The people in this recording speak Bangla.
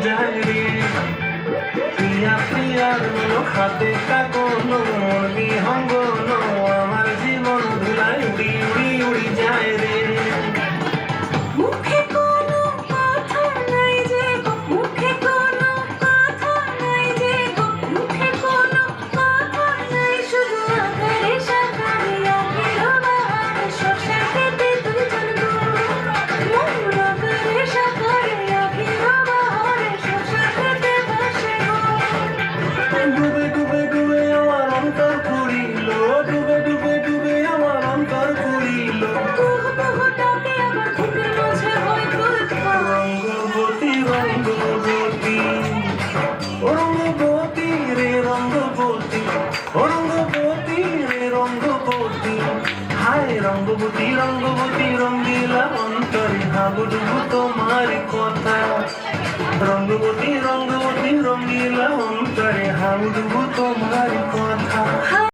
যায় রে প্রিয়া প্রিয়ার খাতে কাকনো মন বিহঙ্গন আমার জীবন ধুলায় উড়ি উড়ি উড়ি যায় রে মুখে কোনো কথা নাই যে গো, মুখে কোনো কথা নাই যে গো, মুখে কোনো কথা নাই, শুধু আকারে সাকারে আখের বাহার শশা খেতে দুজন গো। মন আকারে সাকারে আখের বাহার শশা খেতে বসে গো। ডুবে ডুবে ডুবে আমার অন্তর পুরিল ডুবে ডুবে ডুবে আমার অন্তর পুরিল কুহু কুহু ডাকে আমার বুকের মাঝে হয় তুলপা। রঙ্গবতী রঙ্গবতী ও রঙ্গবতী রে রঙ্গবতী ও রঙ্গবতী রে রঙ্গবতী হায় রঙ্গবতী রঙ্গবতী রঙ্গিলা অন্তরে হাবুডুবু তোমার কথা রঙ্গবতী রঙ্গবতী রঙ্গিলা অন্তরে হাবুডুবু তোমার কথা